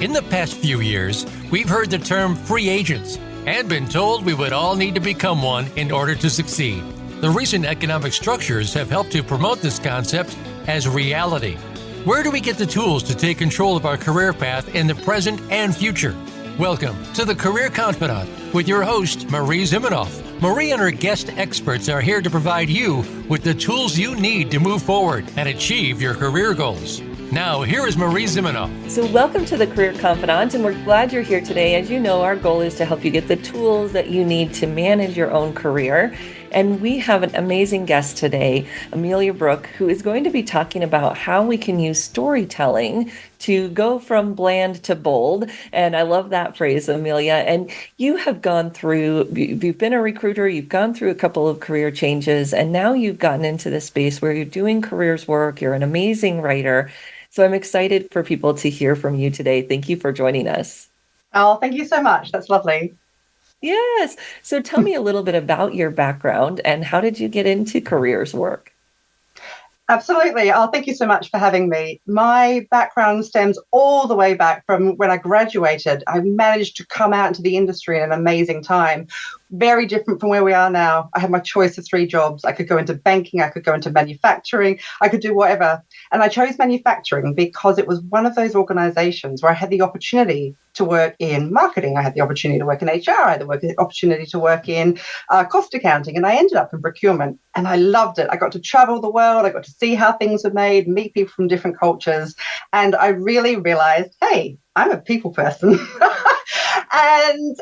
In the past few years, we've heard the term free agents and been told we would all need to become one in order to succeed. The recent economic structures have helped to promote this concept as reality. Where do we get the tools to take control of our career path in the present and future? Welcome to The Career Confidant with your host, Marie Zimenoff. Marie and her guest experts are here to provide you with the tools you need to move forward and achieve your career goals. Now, here is Marie Zimenoff. So welcome to The Career Confidant, and we're glad you're here today. As you know, our goal is to help you get the tools that you need to manage your own career. And we have an amazing guest today, Amelia Brook, who is going to be talking about how we can use storytelling to go from bland to bold. And I love that phrase, Amelia. And you have gone through, you've been a recruiter, you've gone through a couple of career changes, and now you've gotten into this space where you're doing careers work. You're an amazing writer. So I'm excited for people to hear from you today. Thank you for joining us. Oh, thank you so much. That's lovely. Yes. So tell me a little bit about your background and how did you get into careers work? Absolutely. Oh, thank you so much for having me. My background stems all the way back from when I graduated. I managed to come out into the industry in an amazing time. Very different from where we are now. I had my choice of 3 jobs. I could go into banking, I could go into manufacturing, I could do whatever. And I chose manufacturing because it was one of those organizations where I had the opportunity to work in marketing. I had the opportunity to work in HR. I had the opportunity to work in cost accounting. And I ended up in procurement. And I loved it. I got to travel the world. I got to see how things were made, meet people from different cultures. And I really realized, hey, I'm a people person. And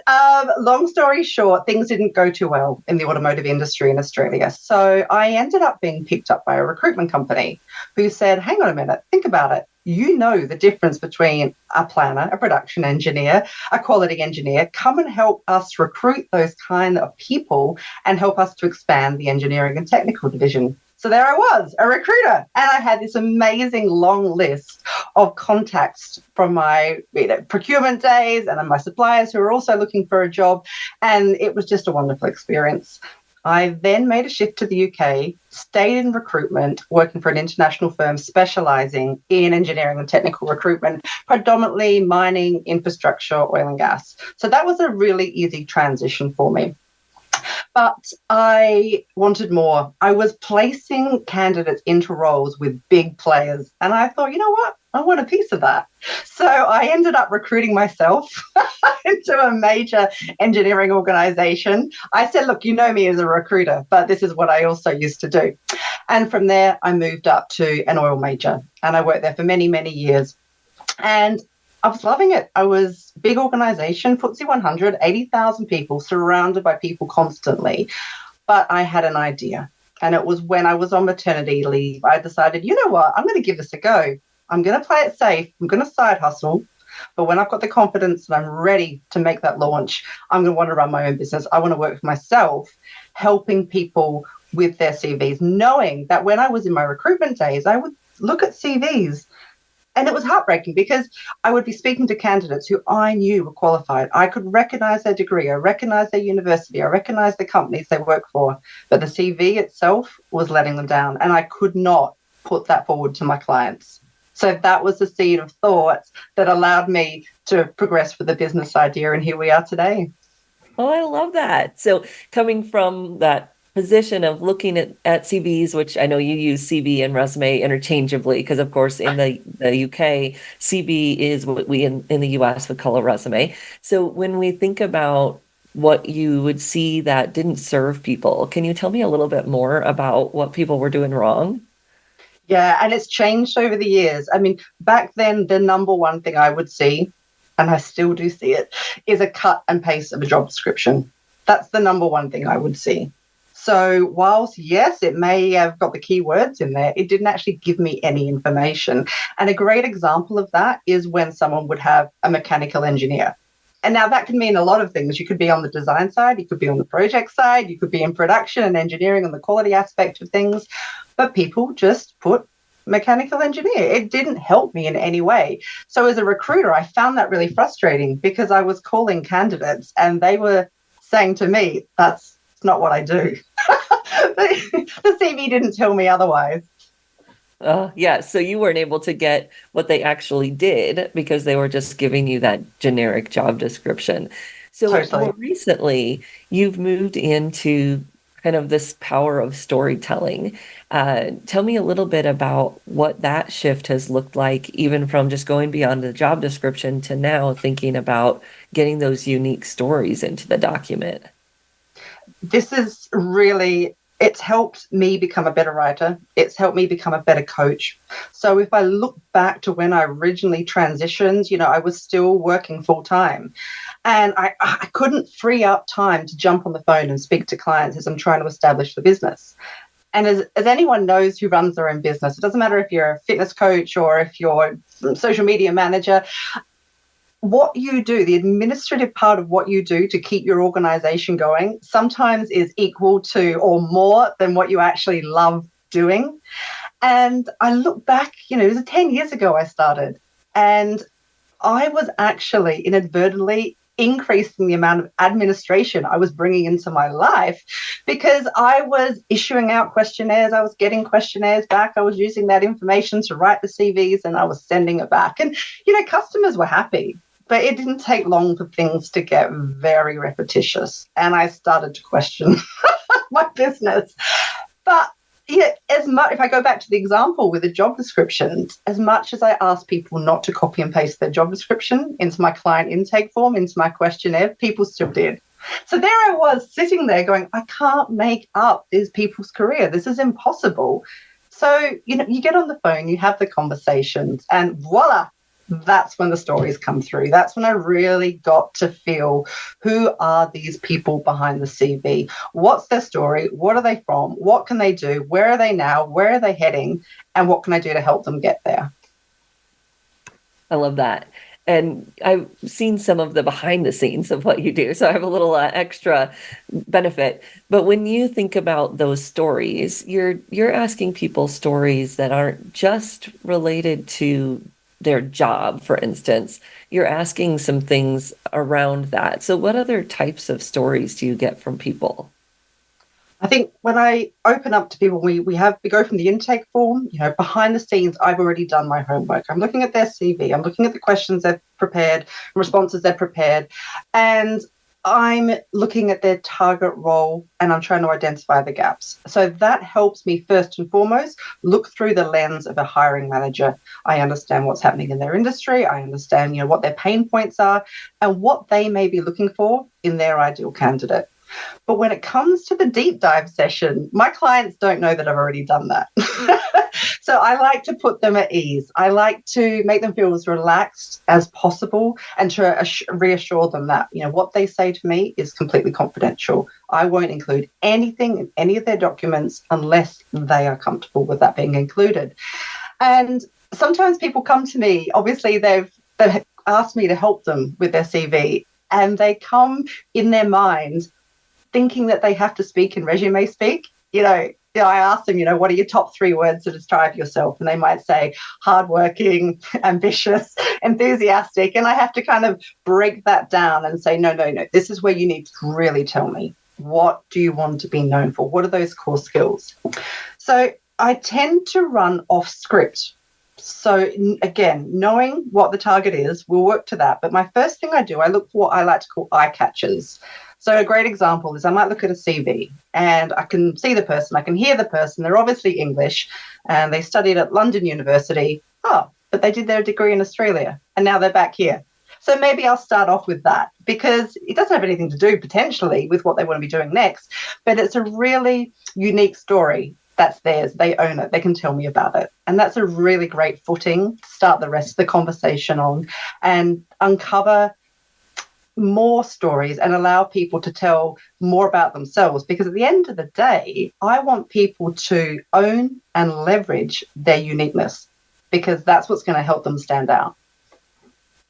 long story short, things didn't go too well in the automotive industry in Australia. So I ended up being picked up by a recruitment company who said, hang on a minute, think about it. You know the difference between a planner, a production engineer, a quality engineer. Come and help us recruit those kind of people and help us to expand the engineering and technical division. So there I was, a recruiter, and I had this amazing long list of contacts from my procurement days and my suppliers who were also looking for a job, and it was just a wonderful experience. I then made a shift to the UK, stayed in recruitment, working for an international firm specializing in engineering and technical recruitment, predominantly mining, infrastructure, oil and gas. So that was a really easy transition for me. But I wanted more. I was placing candidates into roles with big players. And I thought, you know what? I want a piece of that. So I ended up recruiting myself into a major engineering organization. I said, look, you know me as a recruiter, but this is what I also used to do. And from there, I moved up to an oil major. And I worked there for many, many years. And I was loving it. I was big organization, FTSE 100, 80,000 people, surrounded by people constantly. But I had an idea. And it was when I was on maternity leave, I decided, you know what, I'm going to give this a go. I'm going to play it safe. I'm going to side hustle. But when I've got the confidence and I'm ready to make that launch, I'm going to want to run my own business. I want to work for myself, helping people with their CVs, knowing that when I was in my recruitment days, I would look at CVs. And it was heartbreaking because I would be speaking to candidates who I knew were qualified. I could recognize their degree, I recognize their university, I recognize the companies they work for, but the CV itself was letting them down. And I could not put that forward to my clients. So that was the seed of thought that allowed me to progress with the business idea. And here we are today. Oh, I love that. So coming from that position of looking at CVs, which I know you use CV and resume interchangeably, because of course in the UK, CV is what we in the US would call a resume. So when we think about what you would see that didn't serve people, can you tell me a little bit more about what people were doing wrong? Yeah, and it's changed over the years. I mean, back then, the number one thing I would see, and I still do see it, is a cut and paste of a job description. That's the number one thing I would see. So whilst, yes, it may have got the keywords in there, it didn't actually give me any information. And a great example of that is when someone would have a mechanical engineer. And now that can mean a lot of things. You could be on the design side, you could be on the project side, you could be in production and engineering and the quality aspect of things. But people just put mechanical engineer. It didn't help me in any way. So as a recruiter, I found that really frustrating because I was calling candidates and they were saying to me, that's not what I do. The CV didn't tell me otherwise. Yeah, so you weren't able to get what they actually did because they were just giving you that generic job description. So more Totally. recently, you've moved into kind of this power of storytelling. Tell me a little bit about what that shift has looked like, even from just going beyond the job description to now thinking about getting those unique stories into the document. This is really, it's helped me become a better writer. It's helped me become a better coach. So if I look back to when I originally transitioned, I was still working full time. And I couldn't free up time to jump on the phone and speak to clients as I'm trying to establish the business. And as anyone knows who runs their own business, it doesn't matter if you're a fitness coach or if you're a social media manager, what you do, the administrative part of what you do to keep your organization going, sometimes is equal to or more than what you actually love doing. And I look back, it was 10 years ago I started, and I was actually inadvertently increasing the amount of administration I was bringing into my life because I was issuing out questionnaires, I was getting questionnaires back, I was using that information to write the CVs, and I was sending it back. And, customers were happy. But it didn't take long for things to get very repetitious. And I started to question my business. But yeah, if I go back to the example with the job descriptions, as much as I ask people not to copy and paste their job description into my client intake form, into my questionnaire, people still did. So there I was sitting there going, I can't make up these people's career. This is impossible. So, you get on the phone, you have the conversations, and voila, that's when the stories come through. That's when I really got to feel, who are these people behind the CV? What's their story? What are they from? What can they do? Where are they now? Where are they heading? And what can I do to help them get there? I love that. And I've seen some of the behind the scenes of what you do, so I have a little extra benefit. But when you think about those stories, you're asking people stories that aren't just related to their job, for instance. You're asking some things around that. So what other types of stories do you get from people? I think when I open up to people, we go from the intake form, behind the scenes, I've already done my homework. I'm looking at their CV, I'm looking at the questions they've prepared, responses they've prepared, and I'm looking at their target role and I'm trying to identify the gaps. So that helps me first and foremost look through the lens of a hiring manager. I understand what's happening in their industry. I understand, what their pain points are and what they may be looking for in their ideal candidate. But when it comes to the deep dive session, my clients don't know that I've already done that. So I like to put them at ease. I like to make them feel as relaxed as possible and to reassure them that, what they say to me is completely confidential. I won't include anything in any of their documents unless they are comfortable with that being included. And sometimes people come to me, obviously they've asked me to help them with their CV, and they come in their mind thinking that they have to speak in resume speak. I ask them, what are your top 3 words to describe yourself? And they might say hardworking, ambitious, enthusiastic. And I have to kind of break that down and say, no. This is where you need to really tell me, what do you want to be known for? What are those core skills? So I tend to run off script. So again, knowing what the target is, we'll work to that. But my first thing I do, I look for what I like to call eye catchers. So a great example is I might look at a CV and I can see the person, I can hear the person. They're obviously English and they studied at London University. Oh, but they did their degree in Australia and now they're back here. So maybe I'll start off with that because it doesn't have anything to do potentially with what they want to be doing next, but it's a really unique story. That's theirs. They own it. They can tell me about it. And that's a really great footing to start the rest of the conversation on and uncover more stories and allow people to tell more about themselves. Because at the end of the day, I want people to own and leverage their uniqueness because that's what's going to help them stand out.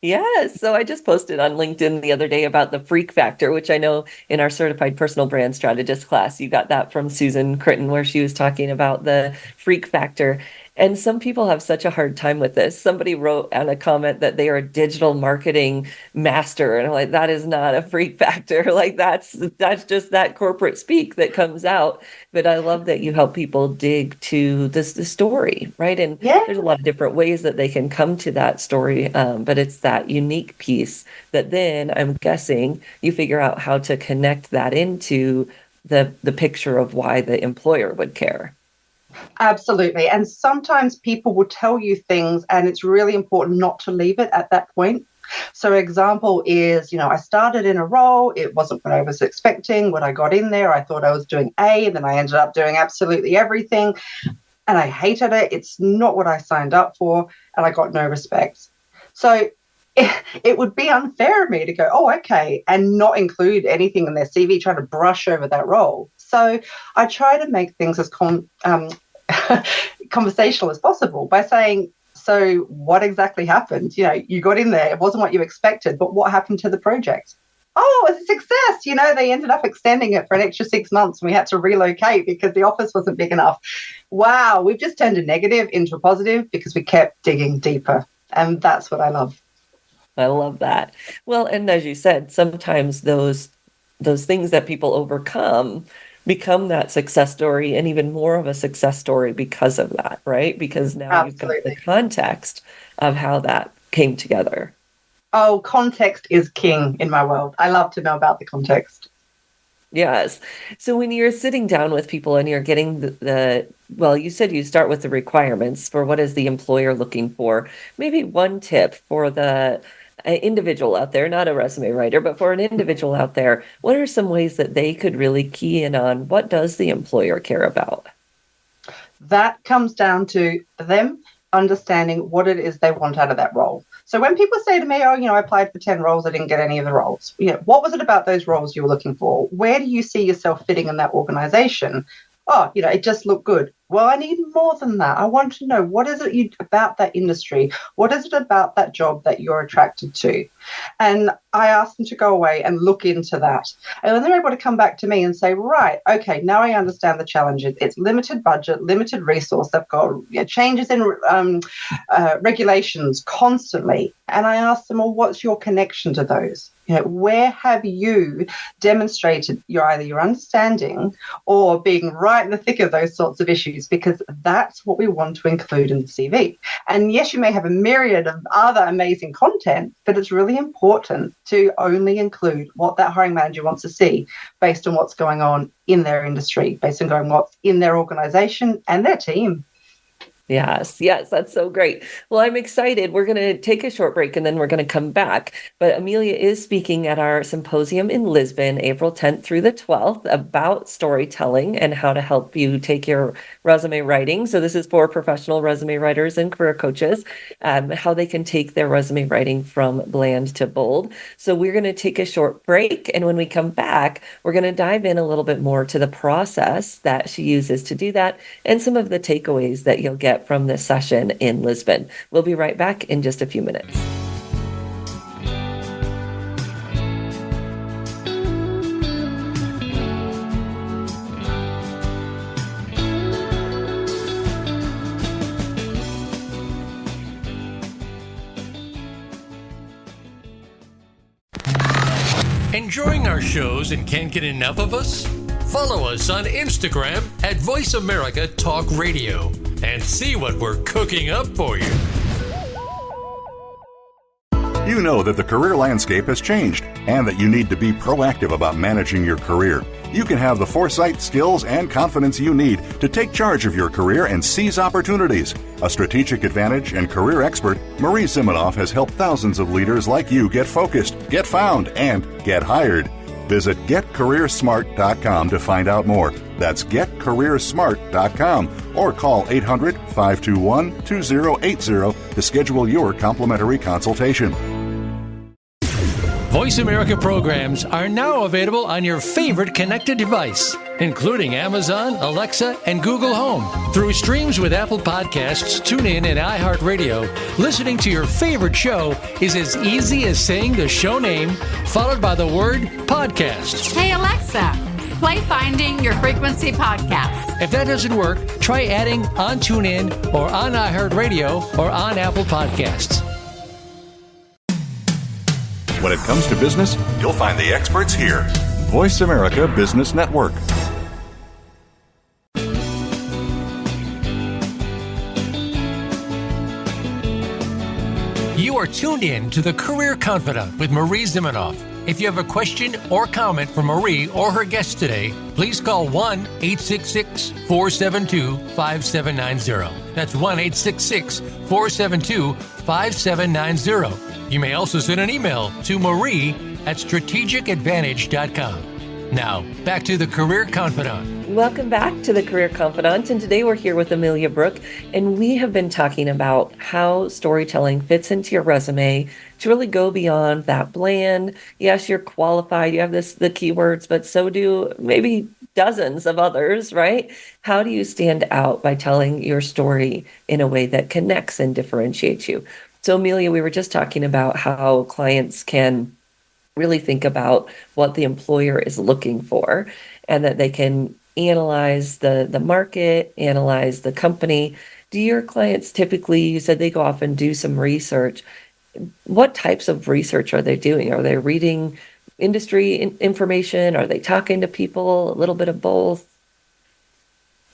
Yeah, so I just posted on LinkedIn the other day about the freak factor, which I know in our certified personal brand strategist class, you got that from Susan Critton, where she was talking about the freak factor. And some people have such a hard time with this. Somebody wrote on a comment that they are a digital marketing master. And I'm like, that is not a freak factor. Like that's just that corporate speak that comes out. But I love that you help people dig to the story, right? And there's a lot of different ways that they can come to that story. But it's that unique piece that then I'm guessing you figure out how to connect that into the picture of why the employer would care. Absolutely. And sometimes people will tell you things and it's really important not to leave it at that point. So example is, I started in a role, it wasn't what I was expecting. When I got in there, I thought I was doing A, and then I ended up doing absolutely everything. And I hated it. It's not what I signed up for, and I got no respect. So it would be unfair of me to go, oh, okay, and not include anything in their CV, trying to brush over that role. So I try to make things as conversational as possible by saying, so what exactly happened? You got in there, it wasn't what you expected, but what happened to the project? Oh, it was a success. They ended up extending it for an extra 6 months and we had to relocate because the office wasn't big enough. Wow, we've just turned a negative into a positive because we kept digging deeper. And that's what I love. I love that. Well, and as you said, sometimes those things that people overcome become that success story, and even more of a success story because of that, right? Because now you've got the context of how that came together. Oh, context is king in my world. I love to know about the context. Yes. So when you're sitting down with people and you're getting well, you said you start with the requirements for what is the employer looking for. Maybe one tip for the individual out there, not a resume writer, but for an individual out there, what are some ways that they could really key in on what does the employer care about? That comes down to them understanding what it is they want out of that role. So when people say to me, I applied for 10 roles, I didn't get any of the roles. What was it about those roles you were looking for? Where do you see yourself fitting in that organization? Oh, it just looked good. Well, I need more than that. I want to know, what is it about that industry? What is it about that job that you're attracted to? And I asked them to go away and look into that. And then they're able to come back to me and say, right, okay, now I understand the challenges. It's limited budget, limited resource. They've got changes in regulations constantly. And I asked them, well, what's your connection to those? Where have you demonstrated either your understanding or being right in the thick of those sorts of issues? Because that's what we want to include in the CV. And yes, you may have a myriad of other amazing content, but it's really important to only include what that hiring manager wants to see based on what's going on in their industry, based on what's in their organization and their team. Yes, that's so great. Well, I'm excited. We're going to take a short break and then we're going to come back. But Amelia is speaking at our symposium in Lisbon, April 10th through the 12th, about storytelling and how to help you take your resume writing. So this is for professional resume writers and career coaches, how they can take their resume writing from bland to bold. So we're going to take a short break. And when we come back, we're going to dive in a little bit more to the process that she uses to do that and some of the takeaways that you'll get from this session in Lisbon. We'll be right back in just a few minutes. Enjoying our shows and can't get enough of us? Follow us on Instagram at Voice America Talk Radio and see what we're cooking up for you. You know that the career landscape has changed and that you need to be proactive about managing your career. You can have the foresight, skills, and confidence you need to take charge of your career and seize opportunities. A strategic advantage and career expert, Marie Zimenoff has helped thousands of leaders like you get focused, get found, and get hired. Visit getcareersmart.com to find out more. That's getcareersmart.com or call 800-521-2080 to schedule your complimentary consultation. Voice America programs are now available on your favorite connected device, including Amazon, Alexa, and Google Home. Through streams with Apple Podcasts, TuneIn, and iHeartRadio, listening to your favorite show is as easy as saying the show name followed by the word podcast. Hey, Alexa, play Finding Your Frequency podcast. If that doesn't work, try adding on TuneIn or on iHeartRadio or on Apple Podcasts. When it comes to business, you'll find the experts here. Voice America Business Network. You are tuned in to The Career Confidant with Marie Zimenoff. If you have a question or comment for Marie or her guest today, please call 1-866-472-5790. That's 1-866-472-5790. You may also send an email to marie@strategicadvantage.com. Now, back to The Career Confidant. Welcome back to The Career Confidant, and today we're here with Amelia Brooke, and we have been talking about how storytelling fits into your resume to really go beyond that bland. Yes, you're qualified, you have the keywords, but so do maybe dozens of others, right? How do you stand out by telling your story in a way that connects and differentiates you? So Amelia, we were just talking about how clients can really think about what the employer is looking for, and that they can analyze the market, analyze the company. Do your clients typically, you said they go off and do some research. What types of research are they doing? Are they reading industry information? Are they talking to people? A little bit of both?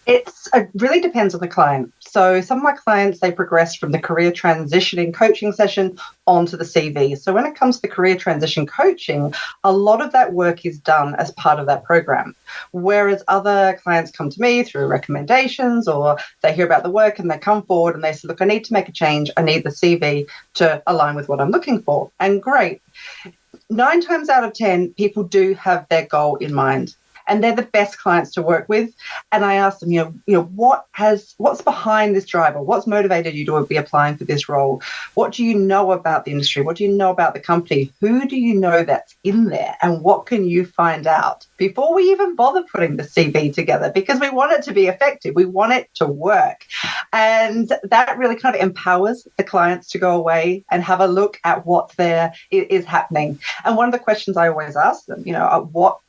It really depends on the client. So some of my clients, they progress from the career transitioning coaching session onto the CV. So when it comes to the career transition coaching, a lot of that work is done as part of that program. Whereas other clients come to me through recommendations, or they hear about the work and they come forward and they say, look, I need to make a change. I need the CV to align with what I'm looking for. And great. 9 times out of 10, people do have their goal in mind. And they're the best clients to work with. And I asked them, what's behind this driver? What's motivated you to be applying for this role? What do you know about the industry? What do you know about the company? Who do you know that's in there? And what can you find out before we even bother putting the CV together? Because we want it to be effective. We want it to work. And that really kind of empowers the clients to go away and have a look at what there is happening. And one of the questions I always ask them, what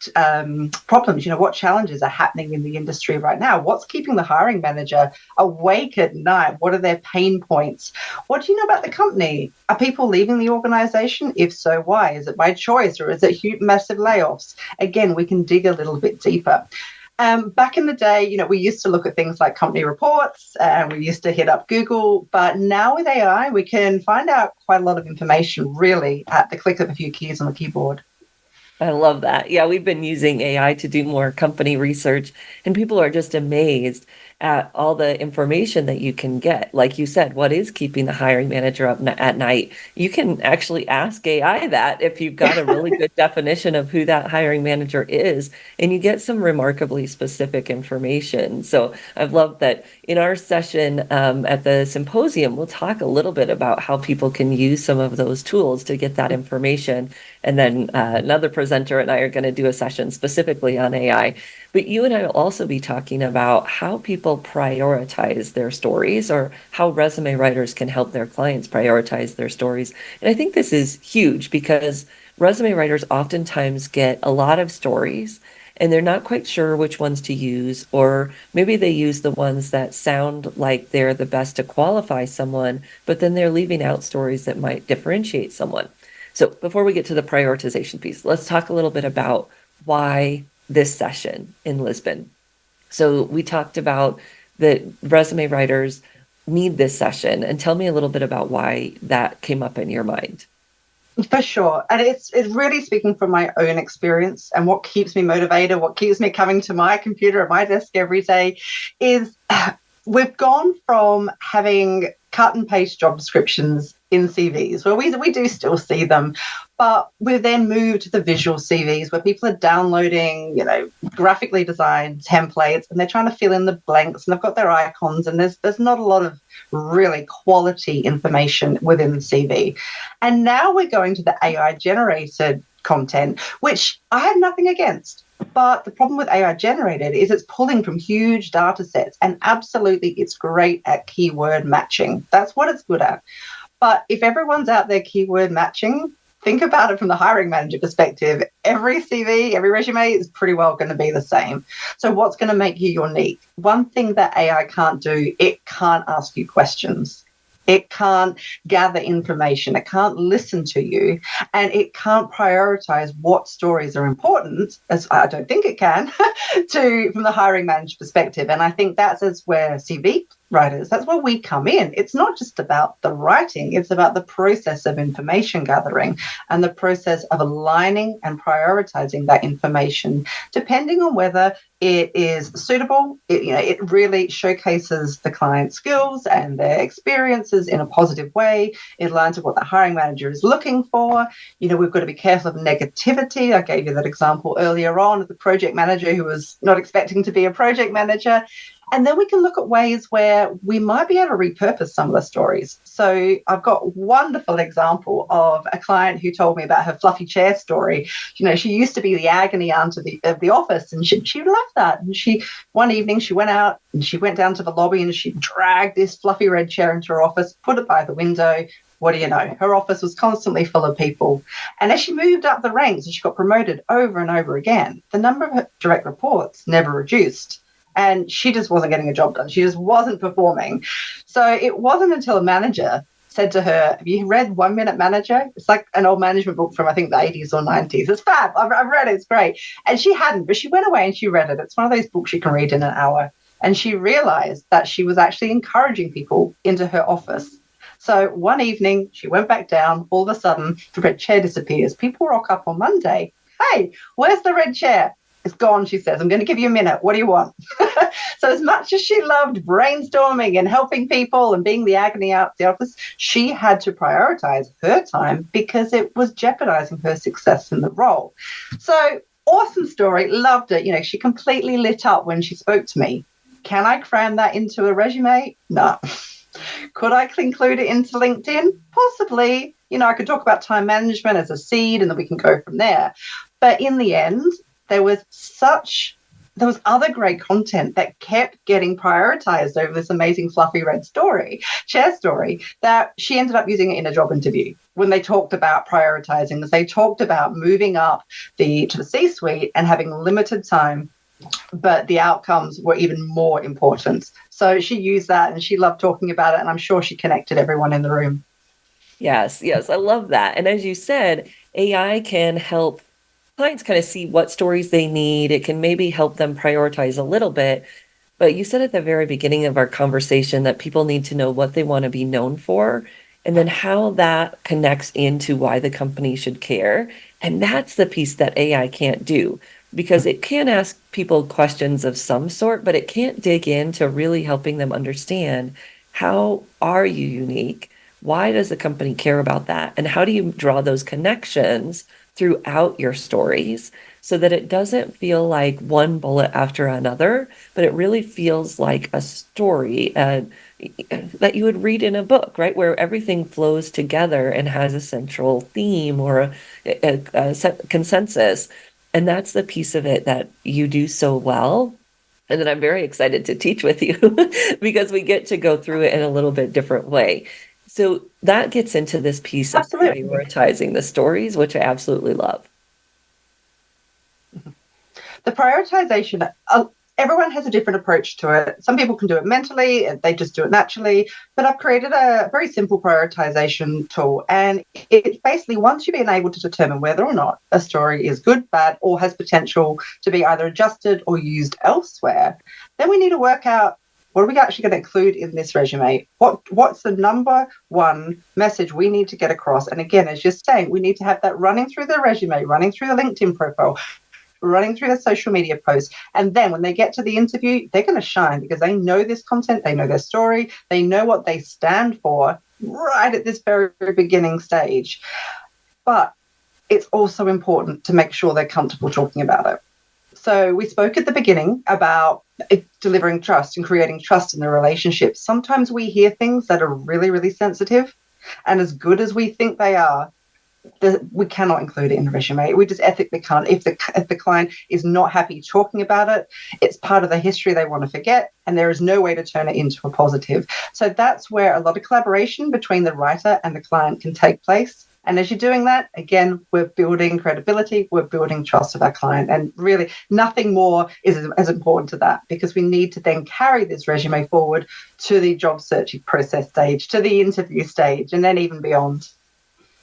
problems, what challenges are happening in the industry right now? What's keeping the hiring manager awake at night? What are their pain points? What do you know about the company? Are people leaving the organization? If so, why? Is it by choice, or is it massive layoffs? Again, we can dig a little bit deeper. Back in the day, we used to look at things like company reports, and we used to hit up Google. But now with AI, we can find out quite a lot of information really at the click of a few keys on the keyboard. I love that. Yeah, we've been using AI to do more company research, and people are just amazed at all the information that you can get. Like you said, what is keeping the hiring manager up at night? You can actually ask AI that if you've got a really good definition of who that hiring manager is, and you get some remarkably specific information. So I've loved that in our session at the symposium, we'll talk a little bit about how people can use some of those tools to get that information. And then another presenter and I are going to do a session specifically on AI. But you and I will also be talking about how people prioritize their stories, or how resume writers can help their clients prioritize their stories. And I think this is huge because resume writers oftentimes get a lot of stories and they're not quite sure which ones to use, or maybe they use the ones that sound like they're the best to qualify someone, but then they're leaving out stories that might differentiate someone. So before we get to the prioritization piece, let's talk a little bit about why this session in Lisbon. So we talked about that resume writers need this session, and tell me a little bit about why that came up in your mind. For sure. And it's really speaking from my own experience, and what keeps me motivated, what keeps me coming to my computer at my desk every day is we've gone from having cut and paste job descriptions in CVs, where we do still see them, but we've then moved to the visual CVs where people are downloading, graphically designed templates, and they're trying to fill in the blanks, and they've got their icons, and there's not a lot of really quality information within the CV. And now we're going to the AI generated content, which I have nothing against. But the problem with AI generated is it's pulling from huge data sets, and absolutely it's great at keyword matching. That's what it's good at. But if everyone's out there keyword matching, think about it from the hiring manager perspective. Every CV, every resume is pretty well going to be the same. So what's going to make you unique? One thing that AI can't do, it can't ask you questions. It can't gather information. It can't listen to you, and it can't prioritize what stories are important, as I don't think it can, from the hiring manager perspective. And I think that's where CV writers, that's where we come in. It's not just about the writing, it's about the process of information gathering and the process of aligning and prioritizing that information, depending on whether it is suitable. It really showcases the client's skills and their experiences in a positive way. It aligns with what the hiring manager is looking for. We've got to be careful of negativity. I gave you that example earlier on of the project manager who was not expecting to be a project manager. And then we can look at ways where we might be able to repurpose some of the stories. So I've got a wonderful example of a client who told me about her fluffy chair story. She used to be the agony aunt of the office, and she loved that. And one evening she went out and she went down to the lobby and she dragged this fluffy red chair into her office, put it by the window. What do you know? Her office was constantly full of people. And as she moved up the ranks and she got promoted over and over again, the number of her direct reports never reduced. And she just wasn't getting a job done. She just wasn't performing. So it wasn't until a manager said to her, have you read 1 Minute Manager? It's like an old management book from, I think, the 80s or 90s. It's fab. I've read it. It's great. And she hadn't, but she went away and she read it. It's one of those books you can read in an hour. And she realized that she was actually encouraging people into her office. So one evening, she went back down. All of a sudden, the red chair disappears. People rock up on Monday. Hey, where's the red chair? It's gone, she says. I'm going to give you a minute. What do you want? So as much as she loved brainstorming and helping people and being the agony out of the office, she had to prioritize her time because it was jeopardizing her success in the role. So awesome story. Loved it. She completely lit up when she spoke to me. Can I cram that into a resume? No. Could I include it into LinkedIn? Possibly. I could talk about time management as a seed and then we can go from there. But in the end, there was other great content that kept getting prioritized over this amazing fluffy red chair story, that she ended up using it in a job interview when they talked about prioritizing, as they talked about moving up to the C-suite and having limited time, but the outcomes were even more important. So she used that and she loved talking about it, and I'm sure she connected everyone in the room. Yes, I love that. And as you said, AI can help clients kind of see what stories they need. It can maybe help them prioritize a little bit. But you said at the very beginning of our conversation that people need to know what they want to be known for and then how that connects into why the company should care. And that's the piece that AI can't do, because it can ask people questions of some sort, but it can't dig into really helping them understand, how are you unique? Why does the company care about that? And how do you draw those connections throughout your stories so that it doesn't feel like one bullet after another, but it really feels like a story that you would read in a book, right? Where everything flows together and has a central theme or a consensus. And that's the piece of it that you do so well. And then I'm very excited to teach with you because we get to go through it in a little bit different way. So that gets into this piece of prioritizing the stories, which I absolutely love. The prioritization, everyone has a different approach to it. Some people can do it mentally, they just do it naturally. But I've created a very simple prioritization tool. And it basically, once you've been able to determine whether or not a story is good, bad, or has potential to be either adjusted or used elsewhere, then we need to work out, what are we actually going to include in this resume? What's the number one message we need to get across? And again, as you're saying, we need to have that running through the resume, running through the LinkedIn profile, running through the social media posts. And then when they get to the interview, they're going to shine because they know this content, they know their story, they know what they stand for right at this very beginning stage. But it's also important to make sure they're comfortable talking about it. So we spoke at the beginning about delivering trust and creating trust in the relationship. Sometimes we hear things that are really, really sensitive, and as good as we think they are, we cannot include it in the resume. We just ethically can't. If the client is not happy talking about it, it's part of the history they want to forget, and there is no way to turn it into a positive. So that's where a lot of collaboration between the writer and the client can take place. And as you're doing that, again, we're building credibility, we're building trust with our client. And really, nothing more is as important to that, because we need to then carry this resume forward to the job searching process stage, to the interview stage, and then even beyond.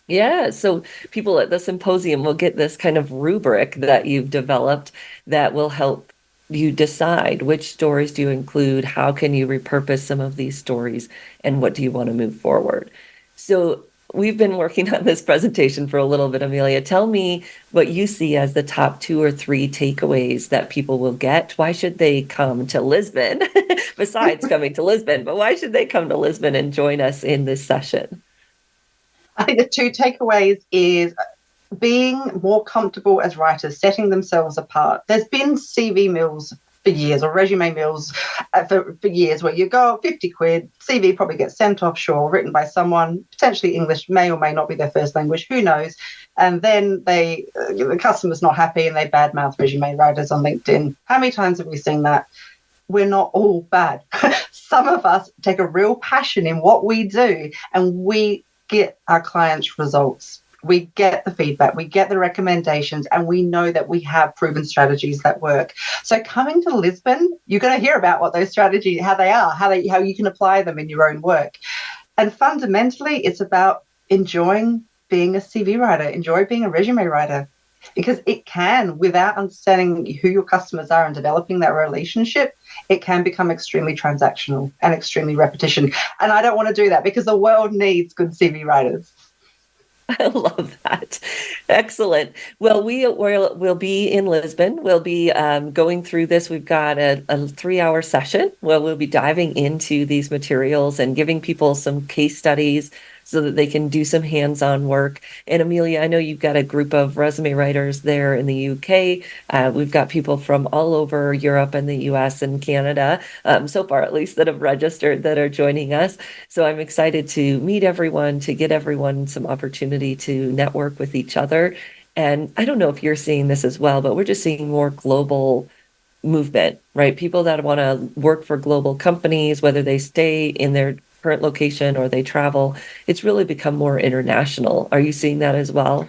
Yeah, so people at the symposium will get this kind of rubric that you've developed that will help you decide which stories do you include, how can you repurpose some of these stories, and what do you want to move forward. So we've been working on this presentation for a little bit, Amelia. Tell me what you see as the top 2 or 3 takeaways that people will get. Why should they come to Lisbon, besides coming to Lisbon, but why should they come to Lisbon and join us in this session? I think the 2 takeaways is being more comfortable as writers, setting themselves apart. There's been CV mills for years, or resume mills for years, where you go, 50 quid, CV probably gets sent offshore, written by someone, potentially English, may or may not be their first language, who knows? And then the customer's not happy and they badmouth resume writers on LinkedIn. How many times have we seen that? We're not all bad. Some of us take a real passion in what we do, and we get our clients results. We get the feedback, we get the recommendations, and we know that we have proven strategies that work. So coming to Lisbon, you're going to hear about what those strategies, how they are, how you can apply them in your own work. And fundamentally, it's about enjoying being a CV writer, enjoy being a resume writer, because it can, without understanding who your customers are and developing that relationship, it can become extremely transactional and extremely repetition. And I don't want to do that, because the world needs good CV writers. I love that. Excellent. Well, we'll be in Lisbon. We'll be going through this. We've got a 3-hour session where we'll be diving into these materials and giving people some case studies so that they can do some hands-on work. And Amelia, I know you've got a group of resume writers there in the UK. We've got people from all over Europe and the US and Canada, so far at least, that have registered, that are joining us. So I'm excited to meet everyone, to get everyone some opportunity to network with each other. And I don't know if you're seeing this as well, but we're just seeing more global movement, right? People that want to work for global companies, whether they stay in their current location or they travel, it's really become more international. Are you seeing that as well?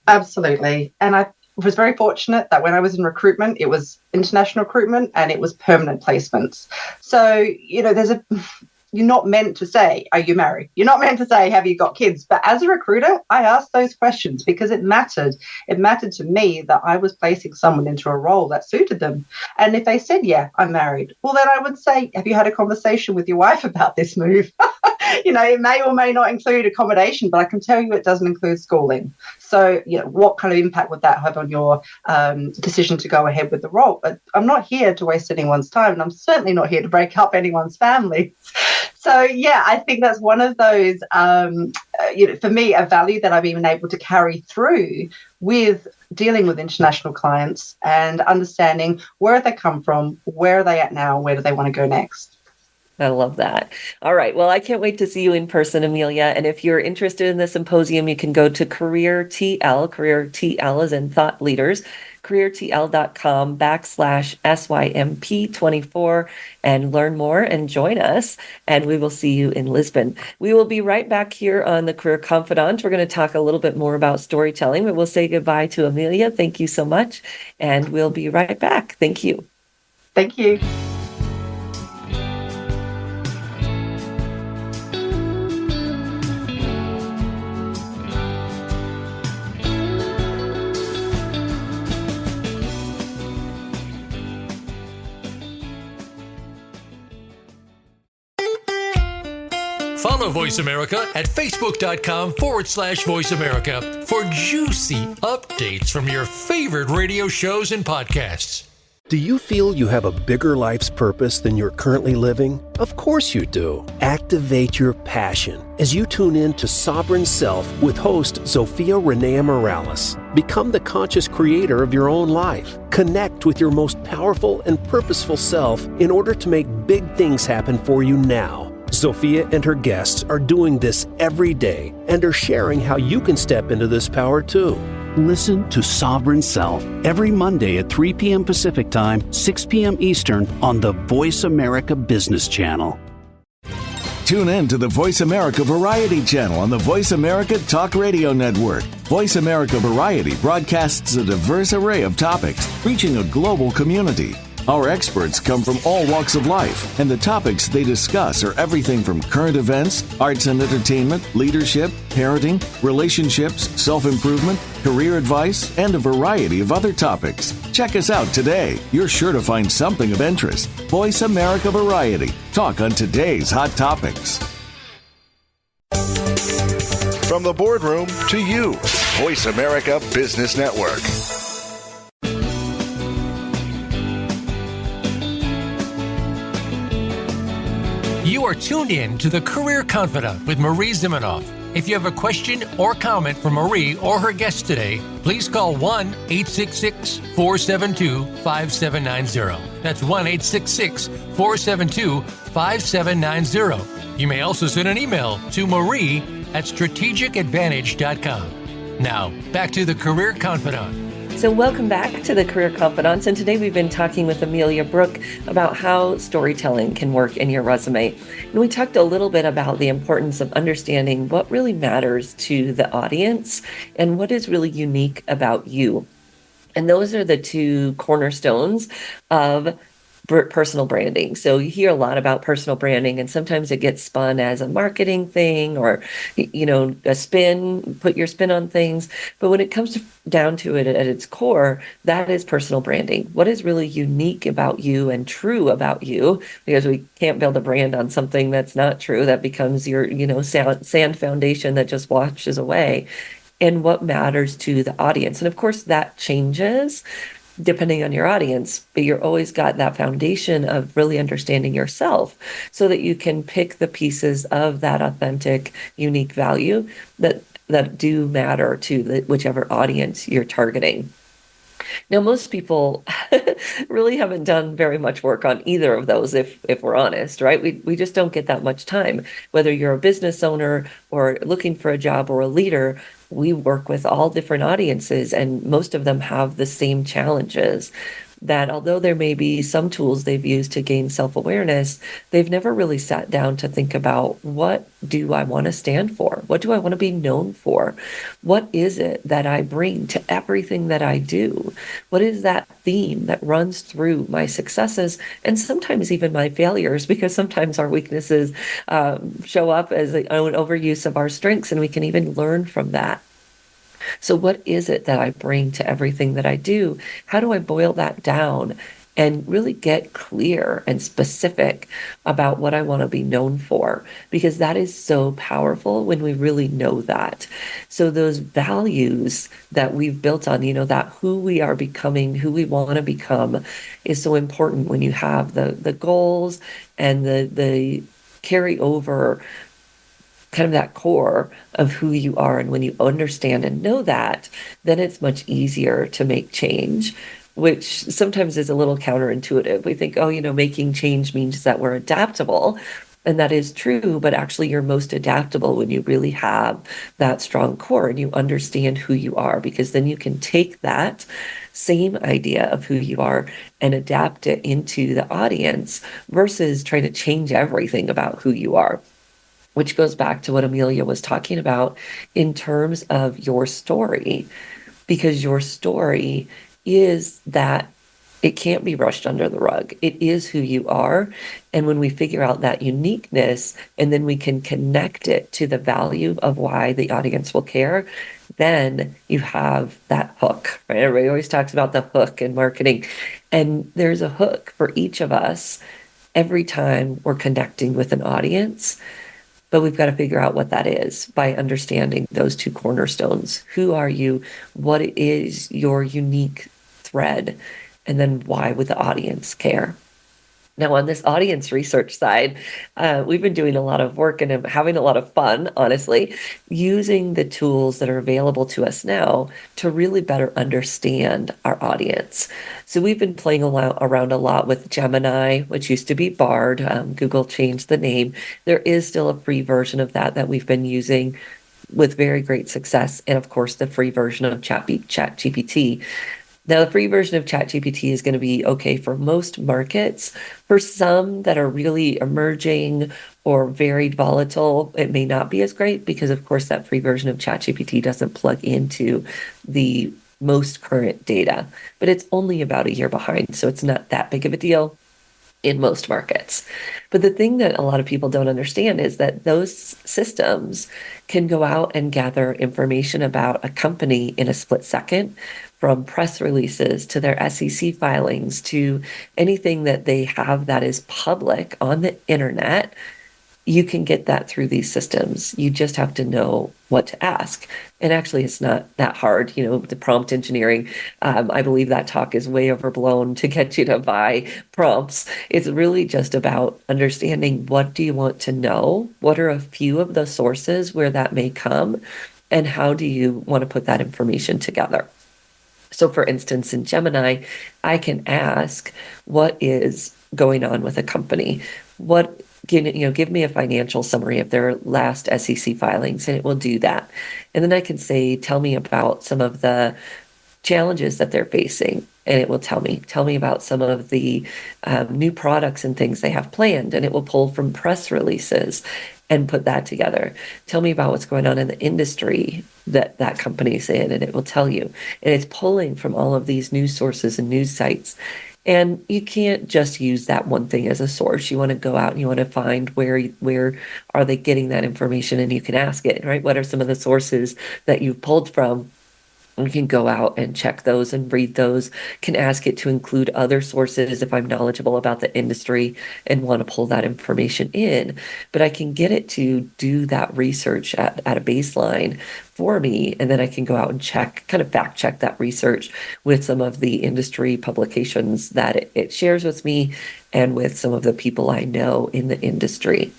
Absolutely. And I was very fortunate that when I was in recruitment, it was international recruitment and it was permanent placements. So, you're not meant to say, are you married? You're not meant to say, have you got kids? But as a recruiter, I asked those questions because it mattered. It mattered to me that I was placing someone into a role that suited them. And if they said, yeah, I'm married, well, then I would say, have you had a conversation with your wife about this move? It may or may not include accommodation, but I can tell you it doesn't include schooling. So, what kind of impact would that have on your decision to go ahead with the role? But I'm not here to waste anyone's time, and I'm certainly not here to break up anyone's family. So, yeah, I think that's one of those, for me, a value that I've been able to carry through with dealing with international clients and understanding where they come from, where are they at now, where do they want to go next. I love that. All right. Well, I can't wait to see you in person, Amelia. And if you're interested in the symposium, you can go to CareerTL. CareerTL is in Thought Leaders. CareerTL.com/SYMP24 and learn more and join us. And we will see you in Lisbon. We will be right back here on the Career Confidant. We're going to talk a little bit more about storytelling, but we'll say goodbye to Amelia. Thank you so much. And we'll be right back. Thank you. Thank you. Follow Voice America at Facebook.com/Voice America for juicy updates from your favorite radio shows and podcasts. Do you feel you have a bigger life's purpose than you're currently living? Of course you do. Activate your passion as you tune in to Sovereign Self with host Zofia Renea Morales. Become the conscious creator of your own life. Connect with your most powerful and purposeful self in order to make big things happen for you now. Zofia and her guests are doing this every day and are sharing how you can step into this power too. Listen to Sovereign Self every Monday at 3 p.m. Pacific Time, 6 p.m. Eastern on the Voice America Business Channel. tune in to the Voice America Variety channel on the Voice America Talk Radio Network. Voice America Variety broadcasts a diverse array of topics, reaching a global community. Our experts come from all walks of life, and the topics they discuss are everything from current events, arts and entertainment, leadership, parenting, relationships, self-improvement, career advice, and a variety of other topics. Check us out today. You're sure to find something of interest. Voice America Variety. Talk on today's hot topics. From the boardroom to you, Voice America Business Network. You are tuned in to The Career Confidant with Marie Zimenoff. If you have a question or comment for Marie or her guest today, please call 1-866-472-5790. That's 1-866-472-5790. You may also send an email to marie@strategicadvantage.com. Now, back to The Career Confidant. So welcome back to the Career Confidants, and today we've been talking with Amelia Brooke about how storytelling can work in your resume. And we talked a little bit about the importance of understanding what really matters to the audience and what is really unique about you. And those are the two cornerstones of personal branding. So you hear a lot about personal branding, and sometimes it gets spun as a marketing thing or, a spin, put your spin on things. But when it comes down to it at its core, that is personal branding. What is really unique about you and true about you? Because we can't build a brand on something that's not true. That becomes your, sand foundation that just washes away. And what matters to the audience. And of course, that changes depending on your audience, but you're always got that foundation of really understanding yourself so that you can pick the pieces of that authentic, unique value that do matter to whichever audience you're targeting. Now, most people really haven't done very much work on either of those, if we're honest, right? We just don't get that much time. Whether you're a business owner or looking for a job or a leader, we work with all different audiences, and most of them have the same challenges. That although there may be some tools they've used to gain self-awareness, they've never really sat down to think about, what do I want to stand for? What do I want to be known for? What is it that I bring to everything that I do? What is that theme that runs through my successes and sometimes even my failures? Because sometimes our weaknesses show up as an overuse of our strengths, and we can even learn from that. So what is it that I bring to everything that I do? How do I boil that down and really get clear and specific about what I want to be known for? Because that is so powerful when we really know that. So those values that we've built on, that who we are becoming, who we want to become, is so important when you have the goals and the carry over kind of that core of who you are. And when you understand and know that, then it's much easier to make change, which sometimes is a little counterintuitive. We think, making change means that we're adaptable. And that is true, but actually you're most adaptable when you really have that strong core and you understand who you are, because then you can take that same idea of who you are and adapt it into the audience versus trying to change everything about who you are. Which goes back to what Amelia was talking about in terms of your story, because your story is that it can't be brushed under the rug. It is who you are. And when we figure out that uniqueness and then we can connect it to the value of why the audience will care, then you have that hook, right? Everybody always talks about the hook in marketing. And there's a hook for each of us every time we're connecting with an audience. But we've got to figure out what that is by understanding those two cornerstones. Who are you? What is your unique thread? And then why would the audience care? Now, on this audience research side, we've been doing a lot of work and having a lot of fun, honestly, using the tools that are available to us now to really better understand our audience. So we've been playing around a lot with Gemini, which used to be Bard. Google changed the name. There is still a free version of that we've been using with very great success. And of course, the free version of ChatGPT. Now, the free version of ChatGPT is going to be okay for most markets. For some that are really emerging or very volatile, it may not be as great because, of course, that free version of ChatGPT doesn't plug into the most current data, but it's only about a year behind. So it's not that big of a deal in most markets. But the thing that a lot of people don't understand is that those systems can go out and gather information about a company in a split second, from press releases to their SEC filings to anything that they have that is public on the internet. You can get that through these systems. You just have to know what to ask. And actually, it's not that hard. You know, the prompt engineering, I believe that talk is way overblown to get you to buy prompts. It's really just about understanding, what do you want to know? What are a few of the sources where that may come? And how do you want to put that information together? So for instance, in Gemini, I can ask, what is going on with a company? Give me a financial summary of their last SEC filings, and it will do that. And then I can say, tell me about some of the challenges that they're facing, and it will tell me about some of the new products and things they have planned, and it will pull from press releases and put that together. Tell me about what's going on in the industry that that company is in, and it will tell you. And it's pulling from all of these news sources and news sites. And you can't just use that one thing as a source. You want to go out and you want to find where are they getting that information, and you can ask it, right? What are some of the sources that you've pulled from? We can go out and check those and read those, can ask it to include other sources if I'm knowledgeable about the industry and want to pull that information in. But I can get it to do that research at a baseline for me, and then I can go out and kind of fact check that research with some of the industry publications that it shares with me and with some of the people I know in the industry.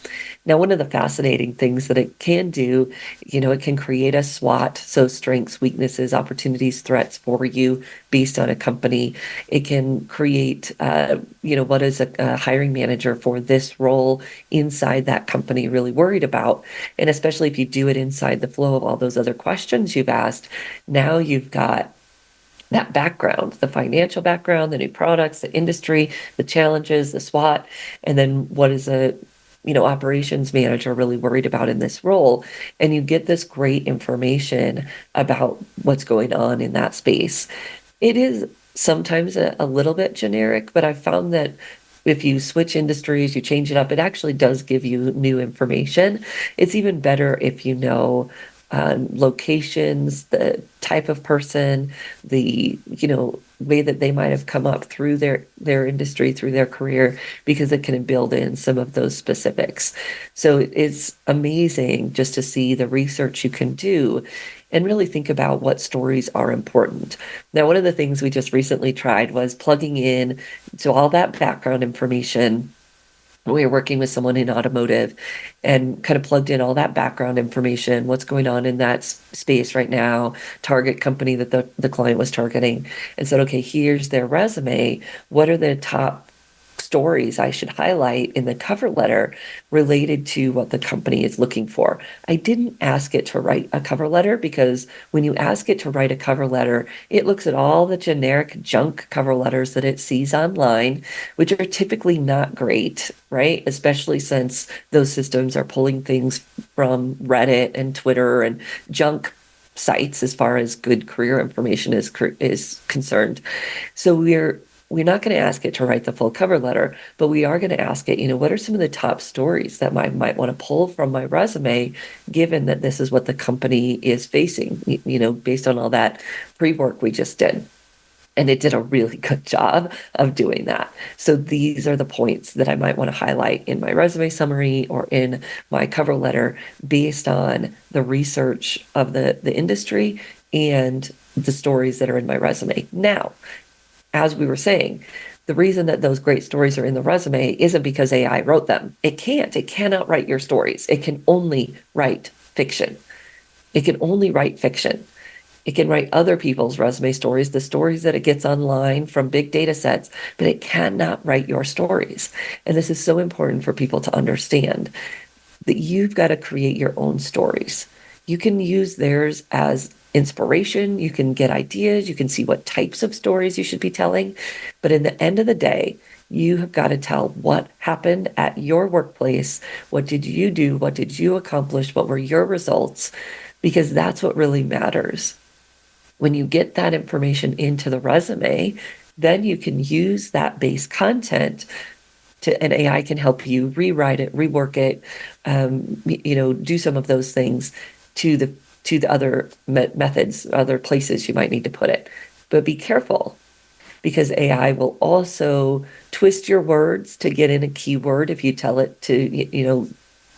Now, one of the fascinating things that it can do, it can create a SWOT, so strengths, weaknesses, opportunities, threats for you based on a company. It can create, what is a hiring manager for this role inside that company really worried about? And especially if you do it inside the flow of all those other questions you've asked, now you've got that background, the financial background, the new products, the industry, the challenges, the SWOT, and then what is a operations manager really worried about in this role. And you get this great information about what's going on in that space. It is sometimes a little bit generic, but I've found that if you switch industries, you change it up, it actually does give you new information. It's even better if you know locations, the type of person, the way that they might have come up through their industry, through their career, because it can build in some of those specifics. So it's amazing just to see the research you can do and really think about what stories are important. Now, one of the things we just recently tried was plugging in to all that background information. We were working with someone in automotive and kind of plugged in all that background information, what's going on in that space right now, target company that the client was targeting, and said, okay, here's their resume. What are the top stories I should highlight in the cover letter related to what the company is looking for? I didn't ask it to write a cover letter, because when you ask it to write a cover letter, it looks at all the generic junk cover letters that it sees online, which are typically not great, right? Especially since those systems are pulling things from Reddit and Twitter and junk sites as far as good career information is concerned. So we're not going to ask it to write the full cover letter, but we are going to ask it, what are some of the top stories that I might want to pull from my resume, given that this is what the company is facing, based on all that pre-work we just did. And it did a really good job of doing that. So these are the points that I might want to highlight in my resume summary or in my cover letter based on the research of the industry and the stories that are in my resume. Now, as we were saying, the reason that those great stories are in the resume isn't because AI wrote them. It cannot write your stories. It can only write fiction. It can only write fiction. It can write other people's resume stories, the stories that it gets online from big data sets, but it cannot write your stories. And this is so important for people to understand, that you've got to create your own stories. You can use theirs as inspiration, you can get ideas, you can see what types of stories you should be telling. But in the end of the day, You have got to tell what happened at your workplace. What did you do? What did you accomplish? What were your results? Because that's what really matters. When you get that information into the resume, then you can use that base content and AI can help you rewrite it, rework it, do some of those things to the other methods, other places you might need to put it. But be careful, because AI will also twist your words to get in a keyword. If you tell it to,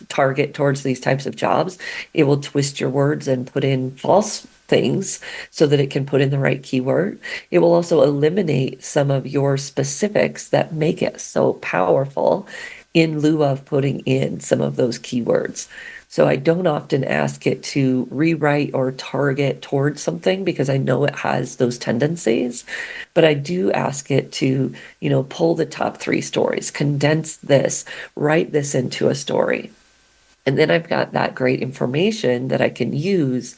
target towards these types of jobs, it will twist your words and put in false things so that it can put in the right keyword. It will also eliminate some of your specifics that make it so powerful in lieu of putting in some of those keywords. So I don't often ask it to rewrite or target towards something because I know it has those tendencies, but I do ask it to, pull the top 3 stories, condense this, write this into a story. And then I've got that great information that I can use.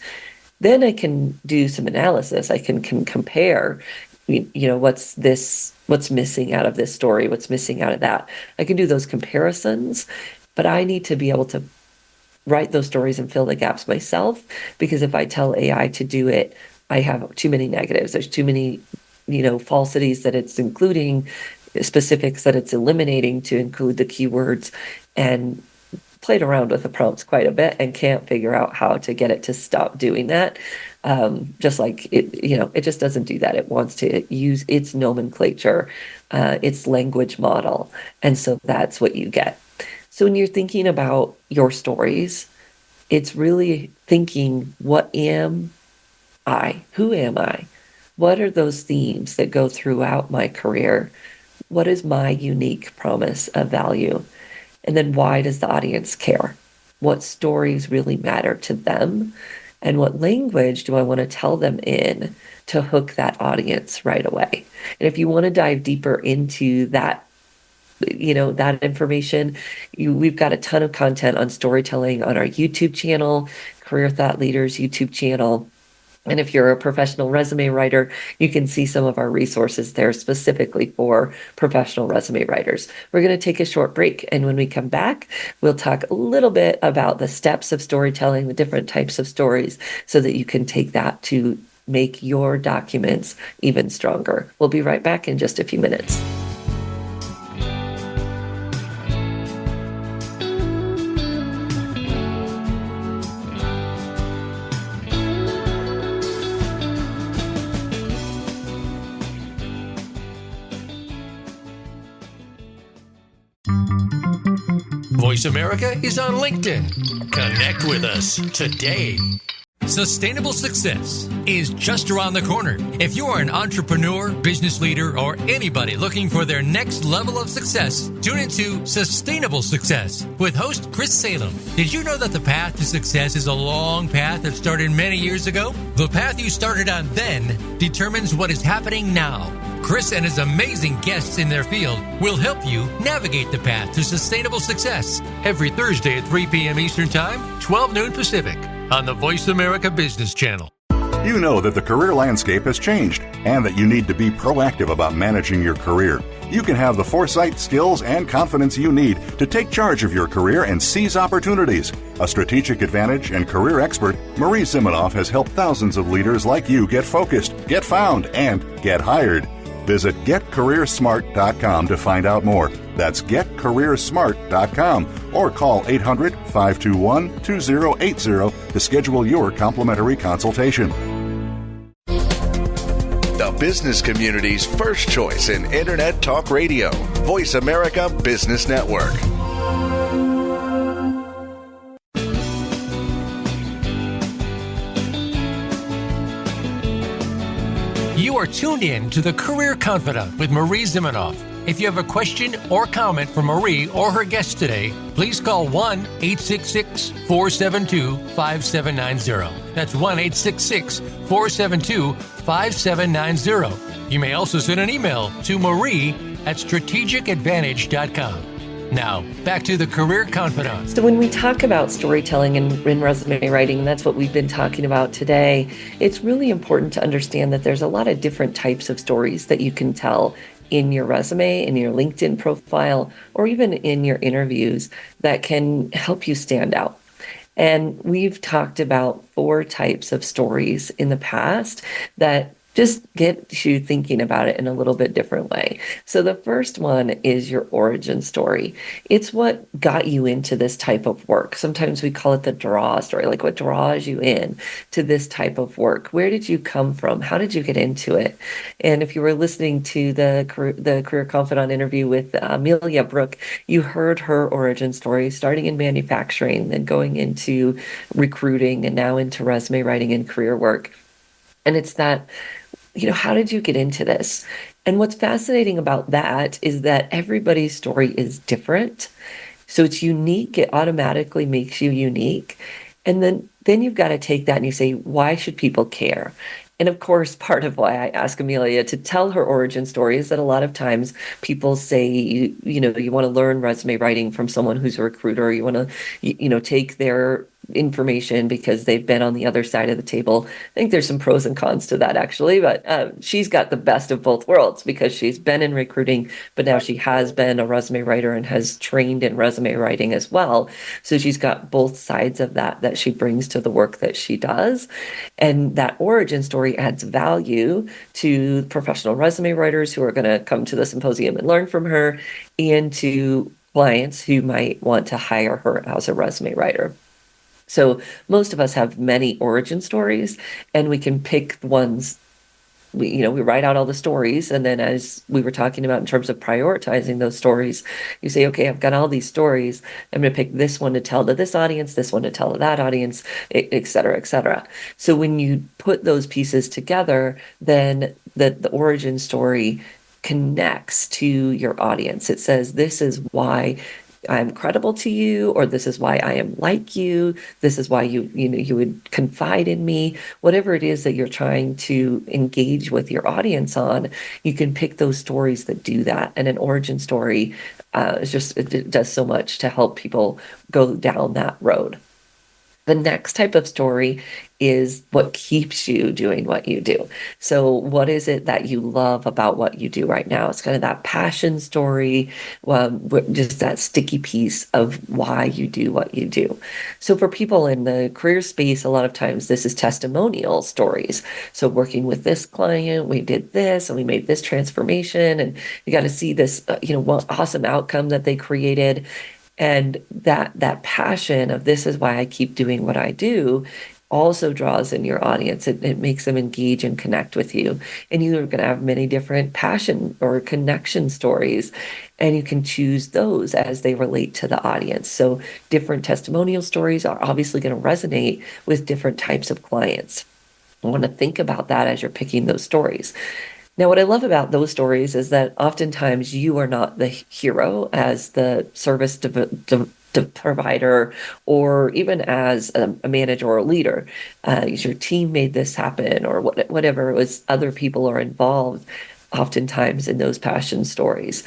Then I can do some analysis. I can compare, what's missing out of this story, what's missing out of that. I can do those comparisons, but I need to be able to write those stories and fill the gaps myself, because if I tell AI to do it, I have too many negatives. There's too many, falsities that it's including, specifics that it's eliminating to include the keywords, and played around with the prompts quite a bit and can't figure out how to get it to stop doing that. Just like it just doesn't do that. It wants to use its nomenclature, its language model. And so that's what you get. So when you're thinking about your stories, it's really thinking, what am I? Who am I? What are those themes that go throughout my career? What is my unique promise of value? And then why does the audience care? What stories really matter to them? And what language do I want to tell them in to hook that audience right away? And if you want to dive deeper into that, that information, we've got a ton of content on storytelling on our YouTube channel, Career Thought Leaders YouTube channel. And if you're a professional resume writer, you can see some of our resources there specifically for professional resume writers. We're going to take a short break. And when we come back, we'll talk a little bit about the steps of storytelling, the different types of stories, so that you can take that to make your documents even stronger. We'll be right back in just a few minutes. Voice America is on LinkedIn. Connect with us today. Sustainable success is just around the corner. If you are an entrepreneur, business leader, or anybody looking for their next level of success, tune into Sustainable Success with host Chris Salem. Did you know that the path to success is a long path that started many years ago? The path you started on then determines what is happening now. Chris and his amazing guests in their field will help you navigate the path to sustainable success every Thursday at 3 p.m. Eastern Time, 12 noon Pacific, on the Voice America Business Channel. You know that the career landscape has changed and that you need to be proactive about managing your career. You can have the foresight, skills, and confidence you need to take charge of your career and seize opportunities. A strategic advantage and career expert, Marie Zimenoff has helped thousands of leaders like you get focused, get found, and get hired. Visit getcareersmart.com to find out more. That's getcareersmart.com or call 800-521-2080 to schedule your complimentary consultation. The business community's first choice in Internet Talk Radio. Voice America Business Network. You are tuned in to The Career Confidant with Marie Zimenoff. If you have a question or comment for Marie or her guest today, please call 1-866-472-5790. That's 1-866-472-5790. You may also send an email to marie@strategicadvantage.com. Now, back to The Career Confidant. So when we talk about storytelling in resume writing, and that's what we've been talking about today, it's really important to understand that there's a lot of different types of stories that you can tell in your resume, in your LinkedIn profile, or even in your interviews that can help you stand out. And we've talked about 4 types of stories in the past that just get you thinking about it in a little bit different way. So the first one is your origin story. It's what got you into this type of work. Sometimes we call it the draw story, like what draws you in to this type of work. Where did you come from? How did you get into it? And if you were listening to the Career Confidant interview with Amelia Brooke, you heard her origin story, starting in manufacturing, then going into recruiting, and now into resume writing and career work. And it's that, how did you get into this? And what's fascinating about that is that everybody's story is different. So it's unique. It automatically makes you unique. And then you've got to take that and you say, why should people care? And of course, part of why I ask Amelia to tell her origin story is that a lot of times people say, you want to learn resume writing from someone who's a recruiter. You want to, take their information because they've been on the other side of the table. I think there's some pros and cons to that, actually, but she's got the best of both worlds because she's been in recruiting, but now she has been a resume writer and has trained in resume writing as well. So she's got both sides of that she brings to the work that she does. And that origin story adds value to professional resume writers who are going to come to the symposium and learn from her, and to clients who might want to hire her as a resume writer. So most of us have many origin stories, and we can pick the ones, we write out all the stories. And then, as we were talking about in terms of prioritizing those stories, you say, okay, I've got all these stories. I'm going to pick this one to tell to this audience, this one to tell to that audience, et cetera, et cetera. So when you put those pieces together, then the origin story connects to your audience. It says, this is why I'm credible to you, or this is why I am like you. This is why you would confide in me. Whatever it is that you're trying to engage with your audience on, you can pick those stories that do that. And an origin story it does so much to help people go down that road. The next type of story is what keeps you doing what you do. So what is it that you love about what you do right now? It's kind of that passion story, just that sticky piece of why you do what you do. So for people in the career space, a lot of times this is testimonial stories. So working with this client, we did this and we made this transformation, and you got to see this, awesome outcome that they created. And that passion of this is why I keep doing what I do also draws in your audience. It makes them engage and connect with you. And you're going to have many different passion or connection stories, and you can choose those as they relate to the audience. So different testimonial stories are obviously going to resonate with different types of clients. I want to think about that as you're picking those stories. Now, what I love about those stories is that oftentimes you are not the hero as the service provider, or even as a manager or a leader. Your team made this happen, or whatever it was. Other people are involved oftentimes in those passion stories.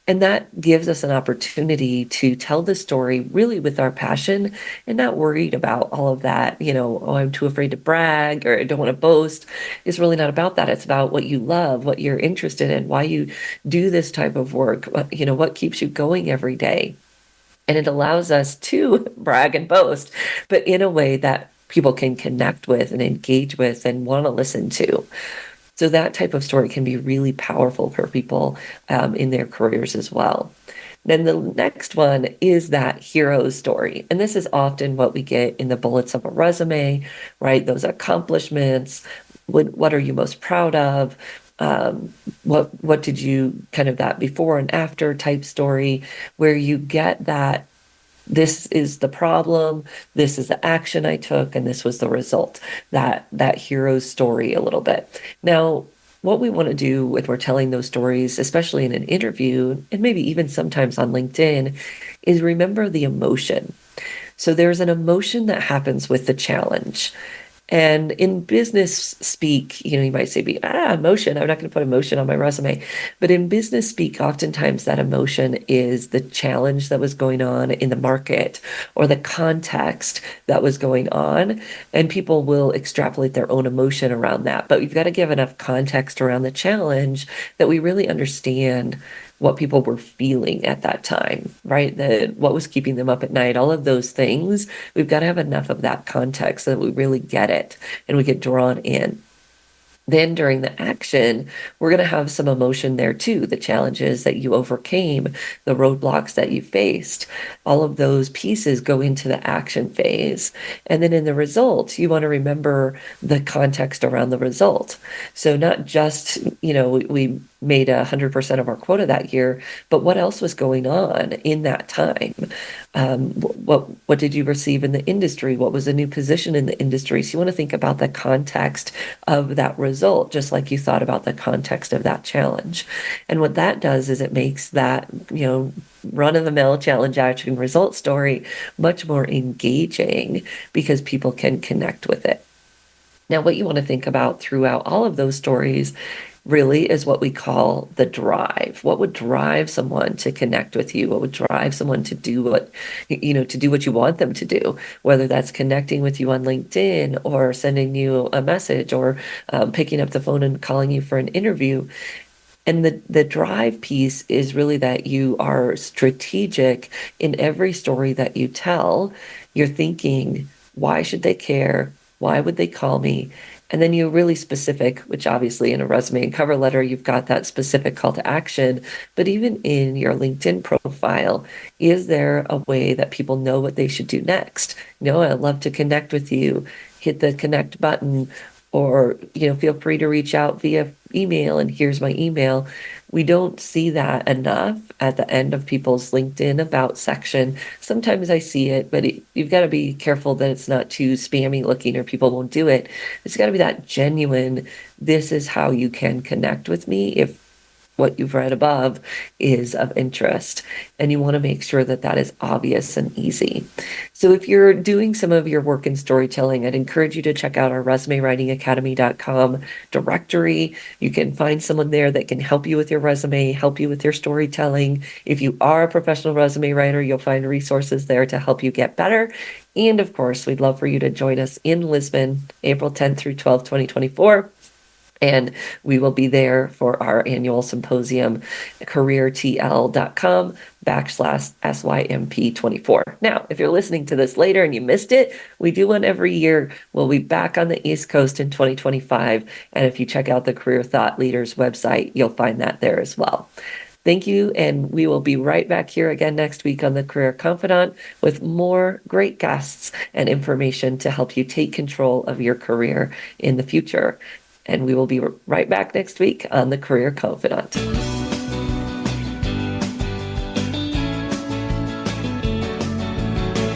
And that gives us an opportunity to tell the story really with our passion and not worried about all of that, I'm too afraid to brag or I don't want to boast. It's really not about that. It's about what you love, what you're interested in, why you do this type of work, what keeps you going every day. And it allows us to brag and boast, but in a way that people can connect with and engage with and want to listen to. So that type of story can be really powerful for people in their careers as well. Then the next one is that hero story. And this is often what we get in the bullets of a resume, right? Those accomplishments. What are you most proud of? What did you, kind of that before and after type story, where you get that this is the problem, this is the action I took, and this was the result. That hero's story a little bit. Now, what we want to do when we're telling those stories, especially in an interview, and maybe even sometimes on LinkedIn, is remember the emotion. So there's an emotion that happens with the challenge. And in business speak, you might say, emotion. I'm not going to put emotion on my resume. But in business speak, oftentimes that emotion is the challenge that was going on in the market or the context that was going on. And people will extrapolate their own emotion around that. But we've got to give enough context around the challenge that we really understand what people were feeling at that time, right? What was keeping them up at night, all of those things. We've got to have enough of that context so that we really get it and we get drawn in. Then during the action, we're going to have some emotion there too. The challenges that you overcame, the roadblocks that you faced, all of those pieces go into the action phase. And then in the result, you want to remember the context around the result. So not just, we made 100% of our quota that year, but what else was going on in that time? What did you receive in the industry? What was a new position in the industry? So you want to think about the context of that result, just like you thought about the context of that challenge. And what that does is it makes that, run-of-the-mill challenge action result story much more engaging because people can connect with it. Now, what you want to think about throughout all of those stories really is what we call the drive. What would drive someone to connect with you? What would drive someone to do what you want them to do? Whether that's connecting with you on LinkedIn or sending you a message or picking up the phone and calling you for an interview. And the drive piece is really that you are strategic in every story that you tell. You're thinking, why should they care? Why would they call me? And then you're really specific, which obviously in a resume and cover letter, you've got that specific call to action. But even in your LinkedIn profile, is there a way that people know what they should do next? I'd love to connect with you. Hit the connect button, or, feel free to reach out via email, and here's my email. We don't see that enough at the end of people's LinkedIn About section. Sometimes I see it, but you've got to be careful that it's not too spammy looking or people won't do it. It's got to be that genuine, this is how you can connect with me if what you've read above is of interest. And you want to make sure that that is obvious and easy. So if you're doing some of your work in storytelling, I'd encourage you to check out our ResumeWritingAcademy.com directory. You can find someone there that can help you with your resume, help you with your storytelling. If you are a professional resume writer, you'll find resources there to help you get better. And of course, we'd love for you to join us in Lisbon, April 10th through 12th, 2024. And we will be there for our annual symposium, careertl.com/SYMP24. Now, if you're listening to this later and you missed it, we do one every year. We'll be back on the East Coast in 2025. And if you check out the Career Thought Leaders website, you'll find that there as well. Thank you, and we will be right back here again next week on The Career Confidant with more great guests and information to help you take control of your career in the future. And we will be right back next week on The Career Confidant.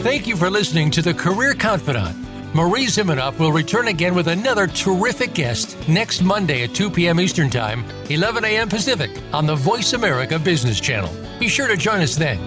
Thank you for listening to The Career Confidant. Marie Zimenoff will return again with another terrific guest next Monday at 2 p.m. Eastern Time, 11 a.m. Pacific on the Voice America Business Channel. Be sure to join us then.